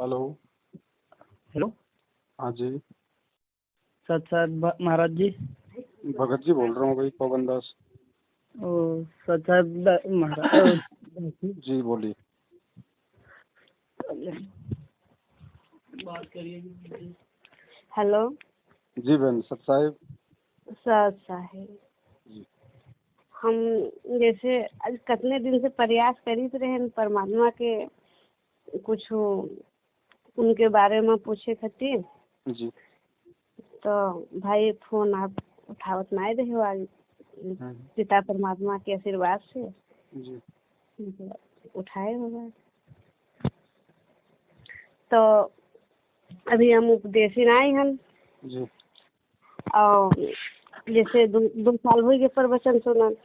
Hello. Hello. हाँ जी, सत सत महाराज जी। भगत जी बोल रहा हूँ भाई, पवन दास। ओ सत सत महाराज जी बोलिए। बात करिए। हेलो। जी बहन सत साहिब। सत साहिब, जी हम जैसे आज कितने दिन से प्रयास करीत रहे परमात्मा के कुछ उनके बारे में पूछे खातिर, जी तो भाई फोन आप उठावत नहीं रहे हो। आज पिता परमात्मा के आशीर्वाद से जी उठाए होगा। तो अभी हम उपदेशी नहीं हम, जी और जैसे दो साल हो गए प्रवचन सुनल,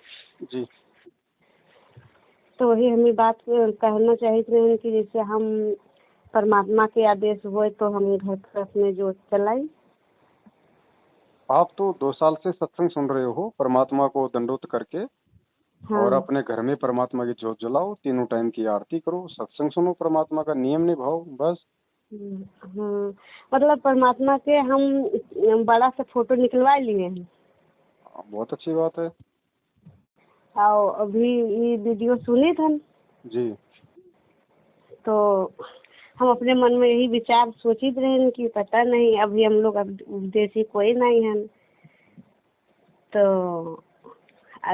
जी तो वही हमें बात कहना चाहते हैं कि जैसे हम परमात्मा के आदेश हुए तो हम घर पर अपने जो चलाई। आप तो 2 साल से सत्संग सुन रहे हो, परमात्मा को दंडोत करके। हाँ। और अपने घर में परमात्मा की जोत जलाओ, तीनों टाइम की आरती करो, सत्संग सुनो, परमात्मा का नियम निभाओ, बस। हाँ, मतलब परमात्मा के हम बड़ा सा फोटो निकलवा लिए हैं। बहुत अच्छी बात है। और अभी ये वीडियो सुने थे जी तो हम अपने मन में यही विचार सोचित रहे कि पता नहीं अभी हम लोग अब उपदेशी कोई नहीं है, तो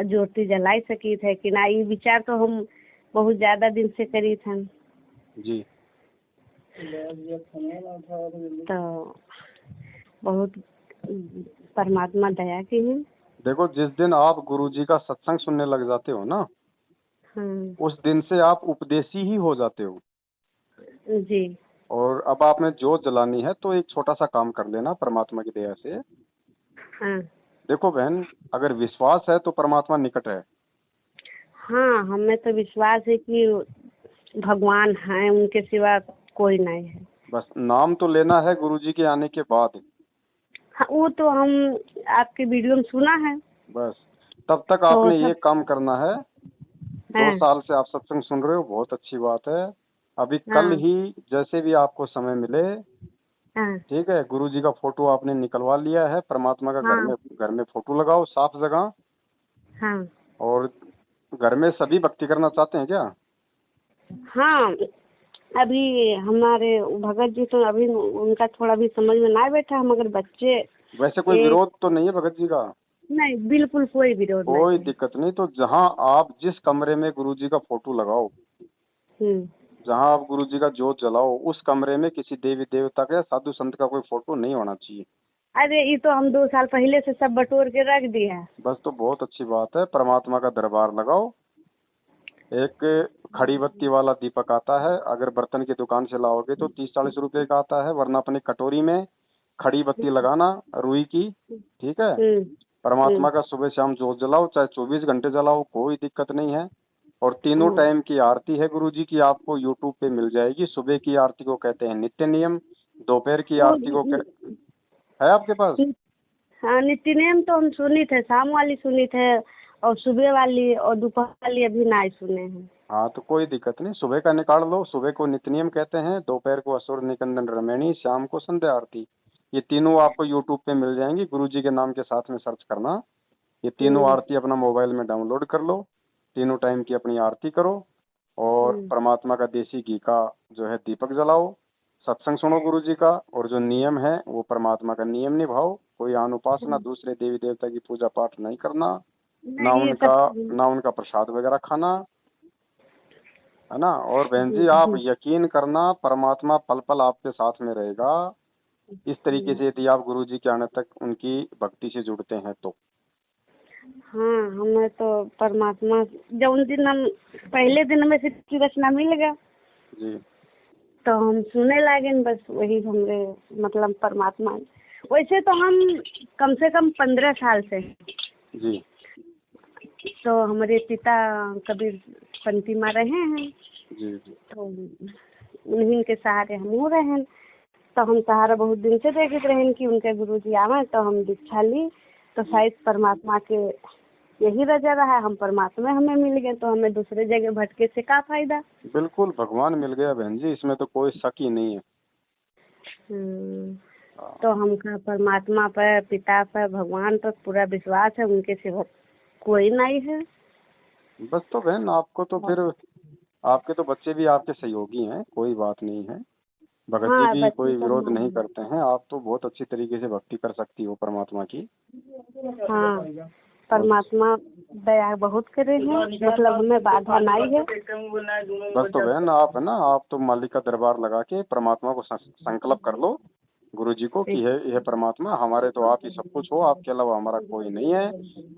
ज्योति जलाई सकी थे कि ना। ये विचार तो हम बहुत ज्यादा दिन से करी थे। जी तो बहुत परमात्मा दया की है। देखो, जिस दिन आप गुरुजी का सत्संग सुनने लग जाते हो ना, हाँ उस दिन से आप उपदेशी ही हो जाते हो। जी। और अब आपने जोत जलानी है तो एक छोटा सा काम कर लेना परमात्मा की दया से। हाँ देखो बहन, अगर विश्वास है तो परमात्मा निकट है। हाँ, हमें तो विश्वास है कि भगवान हैं, उनके सिवा कोई नहीं है। बस नाम तो लेना है गुरुजी के आने के बाद। हाँ, वो तो हम आपके वीडियो में सुना है। बस तब तक तो आपने ये सब काम करना है। 2 हाँ साल से आप सत्संग सुन रहे हो, बहुत अच्छी बात है। अभी कल हाँ ही जैसे भी आपको समय मिले, हाँ ठीक है, गुरुजी का फोटो आपने निकलवा लिया है, परमात्मा का हाँ घर में फोटो लगाओ साफ जगह। हाँ और घर में सभी भक्ति करना चाहते हैं क्या? हाँ। अभी हमारे भगत जी तो अभी उनका थोड़ा भी समझ में ना बैठा, मगर बच्चे वैसे कोई विरोध तो नहीं है भगत जी का? नहीं, बिल्कुल कोई विरोध कोई नहीं। दिक्कत नहीं। तो जहाँ आप जिस कमरे में गुरुजी का फोटो लगाओ, हम्म। जहाँ आप गुरुजी का जोत जलाओ, उस कमरे में किसी देवी देवता का या साधु संत का कोई फोटो नहीं होना चाहिए। अरे ये तो हम 2 साल पहले से सब बटोर के रख दिया है। बस तो बहुत अच्छी बात है। परमात्मा का दरबार लगाओ। एक खड़ी बत्ती वाला दीपक आता है, अगर बर्तन की दुकान से लाओगे तो 30-40 रुपए का आता है, वरना अपनी कटोरी में खड़ी बत्ती लगाना, रुई की, ठीक है। हम्म परमात्मा का सुबह शाम जोत जलाओ, चाहे 24 घंटे जलाओ, कोई दिक्कत नहीं है। और तीनों टाइम की आरती है गुरुजी की, आपको यूट्यूब पे मिल जाएगी। सुबह की आरती को कहते हैं नित्य नियम, दोपहर की आरती को है आपके पास? हाँ, नित्य नियम तो हम सुनी थे, शाम वाली सुनी थे, और सुबह वाली और दोपहर वाली अभी नहीं सुने हैं। हाँ तो कोई दिक्कत नहीं, सुबह का निकाल लो। सुबह को नित्य नियम कहते हैं, दोपहर को असुर निकंदन रमैनी, शाम को संध्या आरती। ये तीनों आपको यूट्यूब पे मिल जाएंगी, गुरुजी के नाम के साथ में सर्च करना। ये तीनों आरती अपना मोबाइल में डाउनलोड कर लो, तीनों टाइम की अपनी आरती करो। और परमात्मा का देसी घी का जो है दीपक जलाओ, सत्संग सुनो गुरुजी का, और जो नियम है वो परमात्मा का नियम निभाओ। कोई आन उपासना, दूसरे देवी देवता की पूजा पाठ नहीं करना, नहीं, ये सब ना उनका प्रसाद वगैरह खाना, है ना। और बहन जी आप यकीन करना, परमात्मा पल पल आपके साथ में रहेगा। इस तरीके से यदि आप गुरुजी के आने तक उनकी भक्ति से जुड़ते हैं तो। हाँ, हमें तो परमात्मा जब उन दिन हम पहले दिन में से रचना मिल गया जी तो हम सुने लगे, बस वही हमरे मतलब परमात्मा। वैसे तो हम कम से कम 15 साल से, जी तो हमारे पिता कबीर पंथी में रहे हैं, जी जी तो उन्हीं के सहारे हम हो रहे हैं। तो हम सहारा बहुत दिन से देखते रहे कि उनके गुरुजी आवे, तो हम दीक्षा ली, तो शायद परमात्मा के यही रजा रहा, हम परमात्मा हमें मिल गए, तो हमें दूसरे जगह भटके से क्या फायदा। बिल्कुल भगवान मिल गया बहन जी, इसमें तो कोई शक ही नहीं है। तो हमका परमात्मा पर, पिता पर, भगवान पर पूरा विश्वास है, उनके सिवा कोई नहीं है। बस तो बहन आपको तो फिर आपके तो बच्चे भी आपके सहयोगी हैं, कोई बात नहीं है। भगत जी हाँ, भी बच्चे कोई तो विरोध हाँ। नहीं करते हैं। आप तो बहुत अच्छी तरीके से भक्ति कर सकती हो परमात्मा की। हाँ, परमात्मा दया बहुत करे हैं, मतलब हमें बाधा नहीं है। बस तो बहन आप है ना, आप तो मालिक का दरबार लगा के परमात्मा को संकल्प कर लो गुरु जी को कि यह परमात्मा हमारे तो आप ही सब कुछ हो, आपके अलावा हमारा कोई नहीं है।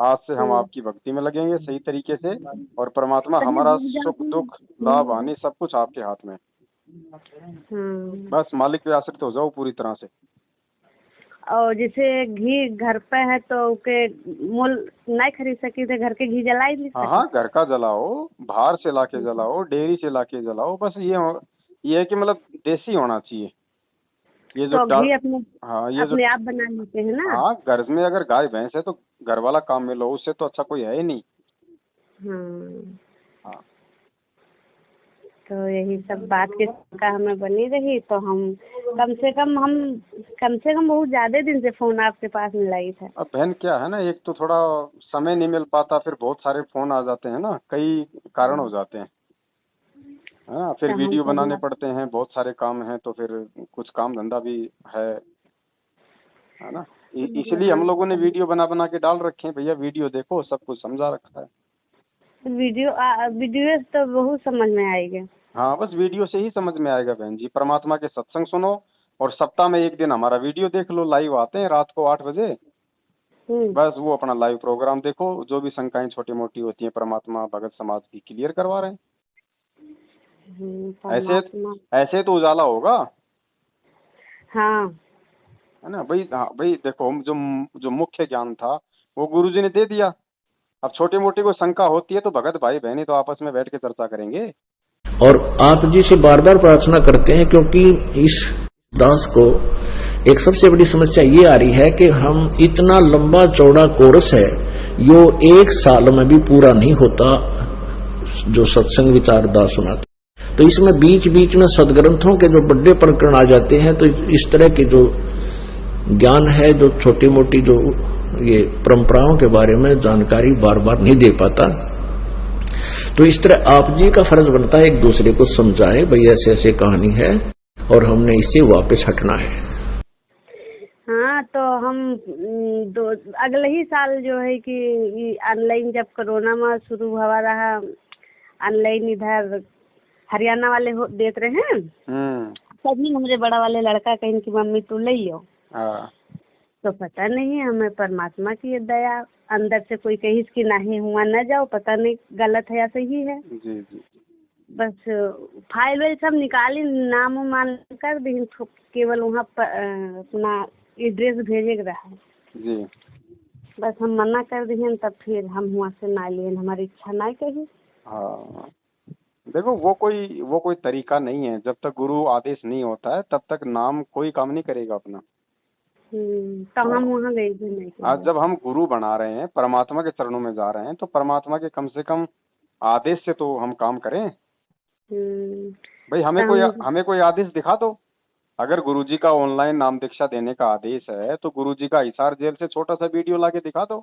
आज से हम आपकी भक्ति में लगेंगे सही तरीके से, और परमात्मा हमारा सुख दुख लाभ हानि सब कुछ आपके हाथ में। बस मालिक पे आश्रित हो जाओ पूरी तरह से। और जैसे घी घर पे है तो के मोल नहीं खरीद सकी थे, घर के घी जला ही नहीं सकते। हाँ, घर का जलाओ, बाहर से लाके जलाओ, डेयरी से लाके जलाओ, बस ये है कि मतलब देसी होना चाहिए। ये जो तो घी अपने हाँ ये अपने आप बना लेते हैं ना। हाँ, घर में अगर गाय भैंस है तो घर वाला काम में लो, उससे तो अच्छा कोई है ही नहीं। हाँ, तो यही सब बात की शंका हमें बनी रही, तो हम कम से कम बहुत ज्यादा दिन से फोन आपके पास मिलाई था। अब बहन क्या है ना, एक तो थोड़ा समय नहीं मिल पाता, फिर बहुत सारे फोन आ जाते हैं ना, कई कारण हो जाते हैं, है ना। फिर वीडियो बनाने पड़ते हैं, बहुत सारे काम हैं, तो फिर कुछ काम धंधा भी है ना। इसलिए हम लोगों ने वीडियो बना बना के डाल रखे हैं, भैया वीडियो देखो, सब कुछ समझा रखा है। वीडियो तो बहुत समझ में आएगा। हाँ, बस वीडियो से ही समझ में आएगा बहन जी। परमात्मा के सत्संग सुनो और सप्ताह में एक दिन हमारा वीडियो देख लो, लाइव आते हैं रात को 8 बजे। बस वो अपना लाइव प्रोग्राम देखो, जो भी शंकाएं छोटी मोटी होती हैं परमात्मा भगत समाज की क्लियर करवा रहे हैं। ऐसे तो उजाला होगा। हाँ, है ना भाई। हाँ भाई, देखो जो मुख्य ज्ञान था वो गुरुजी ने दे दिया। अब छोटी मोटी कोई शंका होती है तो भगत भाई बहनी तो आपस में बैठ के चर्चा करेंगे। और आप जी से बार बार प्रार्थना करते हैं, क्योंकि इस दास को एक सबसे बड़ी समस्या ये आ रही है कि हम इतना लंबा चौड़ा कोर्स है, यो 1 साल में भी पूरा नहीं होता, जो सत्संग विचार दास सुनाते। तो इसमें बीच बीच में सदग्रंथों के जो बड़े प्रकरण आ जाते हैं, तो इस तरह के जो ज्ञान है, जो छोटी मोटी जो ये परंपराओं के बारे में जानकारी बार बार नहीं दे पाता। तो इस तरह आप जी का फर्ज बनता है एक दूसरे को समझाए, भाई ऐसे ऐसे कहानी है और हमने इससे वापस हटना है। हाँ, तो हम अगले ही साल जो है कि ऑनलाइन जब कोरोना में शुरू हुआ रहा, ऑनलाइन इधर हरियाणा वाले देते रहे हैं, तभी हमारे बड़ा वाले लड़का कहीं कि मम्मी तू ले लो। तो पता नहीं हमें परमात्मा की दया, अंदर से कोई कही कि नहीं हुआ न जाओ, पता नहीं गलत है या सही है। जी जी। बस फाइल वाइल सब निकाली, नाम मान कर दी, केवल वहाँ पर अपना एड्रेस भेजे रहा जी। बस हम मना कर दिए, तब फिर हम वहाँ से ना लिए, हमारी इच्छा ना कही। हाँ, देखो वो कोई तरीका नहीं है। जब तक गुरु आदेश नहीं होता है तब तक नाम कोई काम नहीं करेगा अपना। तो हम वहाँ गए भी नहीं। आज जब हम गुरु बना रहे हैं, परमात्मा के चरणों में जा रहे हैं, तो परमात्मा के कम से कम आदेश से तो हम काम करें। भाई हमें कोई आदेश दिखा दो। अगर गुरुजी का ऑनलाइन नाम दीक्षा देने का आदेश है तो गुरुजी का हिसार जेल से छोटा सा वीडियो लाके दिखा दो।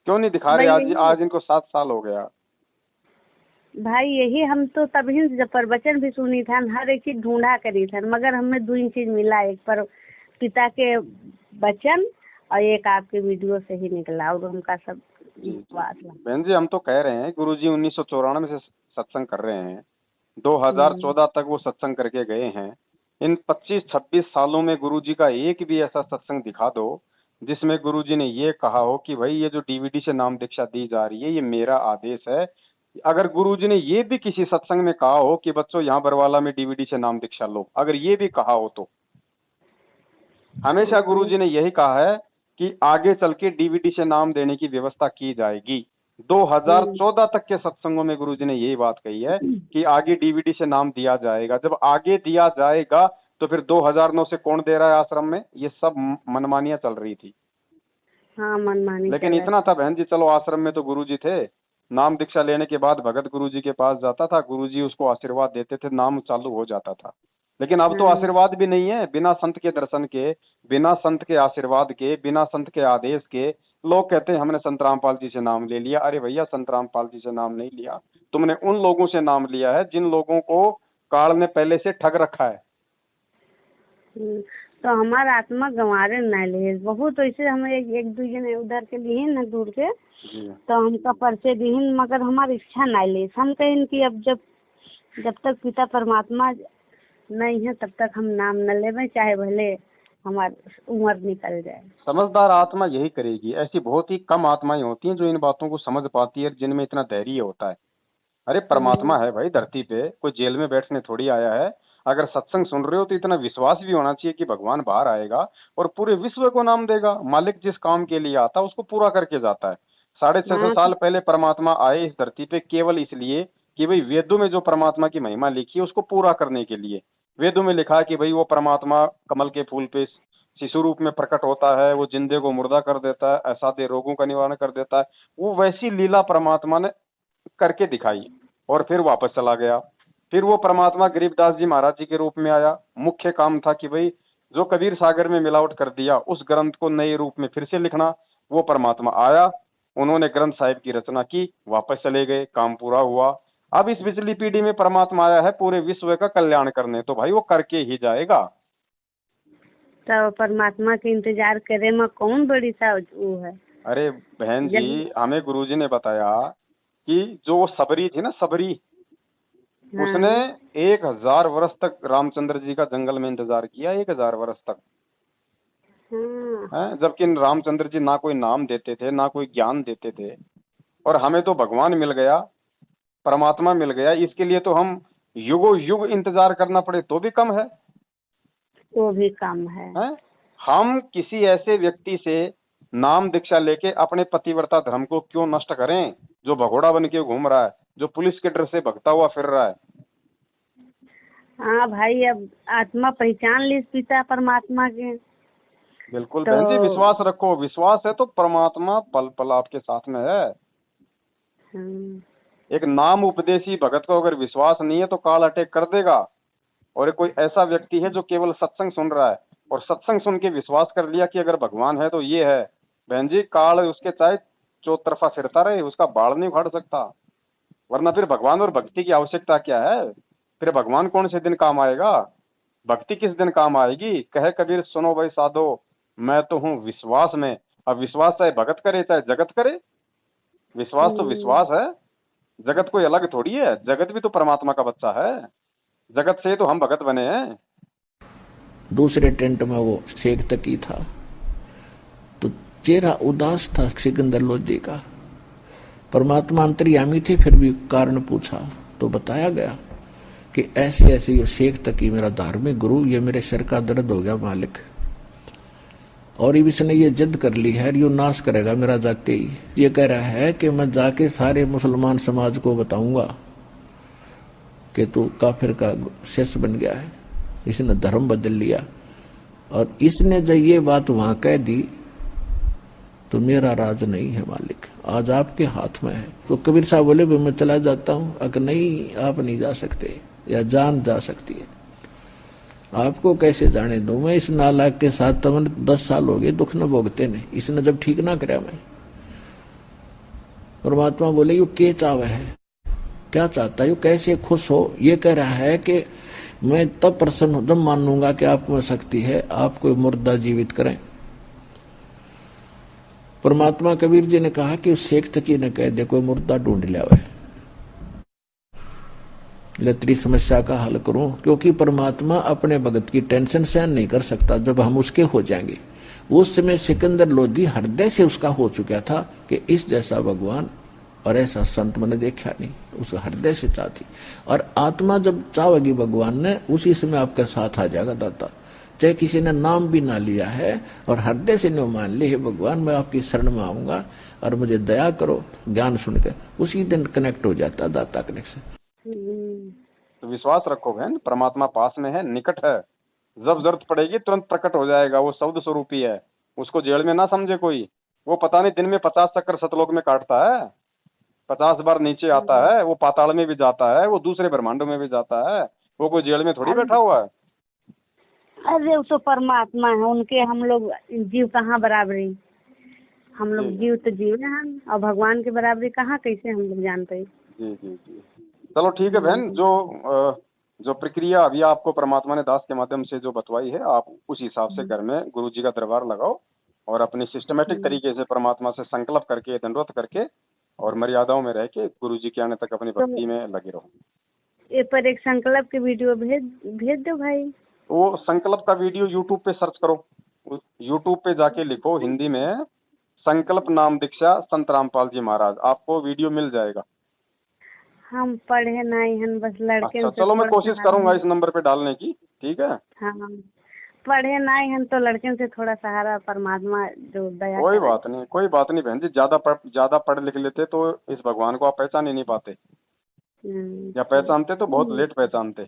क्यों नहीं दिखा रहे? आज इनको 7 साल हो गया। भाई यही हम तो तभी जब प्रवचन भी सुनी था, हर एक चीज ढूंढा करी था, मगर हमें 2 चीज मिला, एक पर पिता के वचन और एक आपके वीडियो से ही निकला, और उनका सब बात। बहन जी, हम तो कह रहे हैं गुरुजी 1994 से सत्संग कर रहे हैं, 2014 तक वो सत्संग करके गए हैं। इन 25-26 सालों में गुरुजी का एक भी ऐसा सत्संग दिखा दो जिसमें गुरुजी ने ये कहा हो कि भाई ये जो डीवीडी से नाम दीक्षा दी जा रही है ये मेरा आदेश है। अगर गुरुजी ने ये भी किसी सत्संग में कहा हो कि बच्चों यहाँ बरवाला में डीवीडी से नाम दीक्षा लो, अगर ये भी कहा हो तो हमेशा गुरुजी ने यही कहा है कि आगे चल के डीवीडी से नाम देने की व्यवस्था की जाएगी। 2014 तक के सत्संगों में गुरुजी ने यही बात कही है कि आगे डीवीडी से नाम दिया जाएगा। जब आगे दिया जाएगा तो फिर 2009 से कौन दे रहा है आश्रम में? ये सब मनमानियां चल रही थी। हाँ, मनमानी। लेकिन इतना था बहन जी, चलो आश्रम में तो गुरुजी थे, नाम दीक्षा लेने के बाद भगत गुरुजी के पास जाता था, गुरुजी उसको आशीर्वाद देते थे, नाम चालू हो जाता था। लेकिन अब तो आशीर्वाद भी नहीं है। बिना संत के दर्शन के, बिना संत के आशीर्वाद के, बिना संत के आदेश के लोग कहते हैं हमने संत रामपाल जी से नाम ले लिया। अरे भैया, संत रामपाल जी से नाम नहीं लिया, तुमने उन लोगों से नाम लिया है जिन लोगों को काल ने पहले से ठग रखा है। तो हमारा आत्मा गंवारे न ले बहुत ऐसे हम एक दू जने उधर के लिए न दूर के जी। तो हमका परिचय दीन मगर हमारी इच्छा न ले। हम कहें कि अब जब तक पिता परमात्मा नहीं है तब तक हम नाम न लेवे, चाहे भले हमारी उम्र निकल जाए। समझदार आत्मा यही करेगी। ऐसी बहुत ही कम आत्माएं होती हैं जो इन बातों को समझ पाती है, जिनमें इतना धैर्य होता है। अरे परमात्मा है भाई धरती पे, कोई जेल में बैठने थोड़ी आया है। अगर सत्संग सुन रहे हो तो इतना विश्वास भी होना चाहिए कि भगवान बाहर आएगा और पूरे विश्व को नाम देगा। मालिक जिस काम के लिए आता है उसको पूरा करके जाता है। 650 साल पहले परमात्मा आए इस धरती पे केवल इसलिए कि भाई वेदों में जो परमात्मा की महिमा लिखी है उसको पूरा करने के लिए। वेदों में लिखा है कि भाई वो परमात्मा कमल के फूल पे शिशु रूप में प्रकट होता है, वो जिंदे को मुर्दा कर देता है, असाध्य रोगों का निवारण कर देता है। वो वैसी लीला परमात्मा ने करके दिखाई और फिर वापस चला गया। फिर वो परमात्मा गरीबदास जी महाराज जी के रूप में आया। मुख्य काम था कि भाई जो कबीर सागर में मिलावट कर दिया उस ग्रंथ को नए रूप में फिर से लिखना। वो परमात्मा आया, उन्होंने ग्रंथ साहिब की रचना की, वापस चले गए, काम पूरा हुआ। अब इस पिछली पीढ़ी में परमात्मा आया है पूरे विश्व का कल्याण करने, तो भाई वो करके ही जाएगा। तो परमात्मा के इंतजार करे में कौन बड़ी सा वो है। अरे बहन जी, हमें गुरुजी ने बताया कि जो सबरी थी ना, सबरी, उसने 1000 वर्ष तक रामचंद्र जी का जंगल में इंतजार किया, 1000 वर्ष तक। जबकि रामचंद्र जी ना कोई नाम देते थे ना कोई ज्ञान देते थे, और हमें तो भगवान मिल गया, परमात्मा मिल गया। इसके लिए तो हम युगों युग इंतजार करना पड़े तो भी कम है, वो भी कम है। हम किसी ऐसे व्यक्ति से नाम दीक्षा लेके अपने पतिव्रता धर्म को क्यों नष्ट करें जो भगोड़ा बन के घूम रहा है, जो पुलिस के डर से भगता हुआ फिर रहा है। हाँ भाई, अब आत्मा पहचान ली पिता परमात्मा के। बिल्कुल बहन जी, विश्वास रखो। विश्वास है तो परमात्मा पल पल आपके साथ में है। एक नाम उपदेशी भगत को अगर विश्वास नहीं है तो काल अटैक कर देगा। और कोई ऐसा व्यक्ति है जो केवल सत्संग सुन रहा है और सत्संग सुन के विश्वास कर लिया कि अगर भगवान है तो ये है, बहन जी काल उसके चाहे चौतरफा फिरता रहे, उसका बाल नहीं उखाड़ सकता। वरना फिर भगवान और भक्ति की आवश्यकता क्या है? फिर भगवान कौन से दिन काम आएगा, भक्ति किस दिन काम आएगी? कहे कबीर सुनो भाई साधो, मैं तो हूँ विश्वास में। अब विश्वास चाहे भगत करे चाहे जगत करे, विश्वास तो विश्वास है। जगत कोई अलग थोड़ी है, जगत भी तो परमात्मा का बच्चा है। जगत से तो हम भगत बने हैं। दूसरे टेंट में वो शेख तकी था तो चेहरा उदास था सिकंदर लोधी का। परमात्मा अंतर्यामी थे, फिर भी कारण पूछा तो बताया गया कि ऐसे ऐसे ये शेख तकी मेरा धार्मिक गुरु, ये मेरे सिर का दर्द हो गया मालिक, और इसने ये जिद कर ली है यो नाश करेगा मेरा जाते ही। ये कह रहा है कि मैं जाके सारे मुसलमान समाज को बताऊंगा कि तू काफिर का शिष्य बन गया है, इसने धर्म बदल लिया। और इसने जब ये बात वहां कह दी तो मेरा राज नहीं है मालिक, आज आपके हाथ में है। तो कबीर साहब बोले मैं चला जाता हूं। अगर नहीं, आप नहीं जा सकते, या जान जा सकती है, आपको कैसे जाने दूं मैं इस नालायक के साथ। तमन 10 साल हो गए दुख न भोगते ने, इसने जब ठीक ना कराया मैं। परमात्मा बोले यू के चाव है, क्या चाहता है, यू कैसे खुश हो। ये कह रहा है कि मैं तब प्रसन्न जब मानूंगा कि आप में शक्ति है, आपको मुर्दा जीवित करें। परमात्मा कबीर जी ने कहा कि उस शेख तकी ने कह दे कोई मुर्दा ढूंढ लिया है, तेरी समस्या का हल करूं। क्योंकि परमात्मा अपने भगत की टेंशन सहन नहीं कर सकता जब हम उसके हो जाएंगे। उस समय सिकंदर लोधी हृदय से उसका हो चुका था कि इस जैसा भगवान और ऐसा संत मैंने देखा नहीं, उस हृदय से चाहती। और आत्मा जब चाहेगी भगवान ने, उसी समय आपके साथ आ जाएगा दाता। चाहे किसी ने नाम भी ना लिया है और हृदय से नहीं मान ले, भगवान मैं आपकी शरण में आऊंगा और मुझे दया करो, ज्ञान सुनकर उसी दिन कनेक्ट हो जाता दाता कनेक्शन। तो विश्वास रखो बहन, परमात्मा पास में है, निकट है। जब जरूरत पड़ेगी तुरंत प्रकट हो जाएगा। वो शब्द स्वरूपी है, उसको जेल में ना समझे कोई। वो पता नहीं दिन में 50 चक्कर सतलोक में काटता है, 50 बार नीचे आता है, वो पाताल में भी जाता है, वो दूसरे ब्रह्मांडों में भी जाता है। वो कोई जेल में थोड़ी बैठा हुआ है। अरे वो तो परमात्मा है, उनके हम लोग जीव कहाँ बराबरी। हम लोग जी जीव तो जीव हैं हम, और भगवान की बराबरी कहाँ कैसे हम लोग जान पाए। जी जी जी। चलो ठीक है बहन, जो प्रक्रिया अभी आपको परमात्मा ने दास के माध्यम से जो बतवाई है, आप उस हिसाब से घर में गुरु जी का दरबार लगाओ और अपनी सिस्टमेटिक तरीके से परमात्मा से संकल्प करके, दंडवत करके और मर्यादाओं में रह के गुरु जी के आने तक अपनी भक्ति में लगे रहो। ये पर एक संकल्प की वीडियो भेज दो भाई। वो संकल्प का वीडियो यूट्यूब पे सर्च करो, यूट्यूब पे जाके लिखो हिंदी में संकल्प नाम दीक्षा संत रामपाल जी महाराज, आपको वीडियो मिल जाएगा। हम पढ़े नहीं हैं, बस लड़के अच्छा चलो, मैं कोशिश करूंगा इस नंबर पे डालने की, ठीक है। हाँ पढ़े नहीं हैं तो लड़के से थोड़ा सहारा परमात्मा जो दया कोई करे। बात नहीं, कोई बात नहीं बहन जी, ज्यादा पढ़ लिख लेते तो इस भगवान को आप पहचान ही नहीं पाते, या पहचानते तो बहुत लेट पहचानते।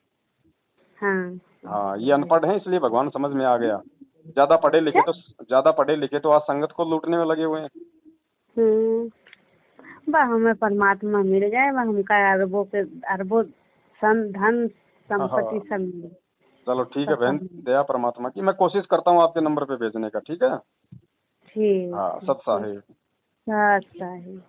हाँ हाँ, ये अनपढ़ है इसलिए भगवान समझ में आ गया। ज्यादा पढ़े लिखे तो आज संगत को लूटने में लगे हुए हैं। बा हमें परमात्मा मिल जाए, बा हमका अरबों धन संपत्ति सब मिले। चलो ठीक है बहन, दया परमात्मा की, मैं कोशिश करता हूँ आपके नंबर पे भेजने का, ठीक है। ठीक। हाँ, सत साहिब। सत साहिब।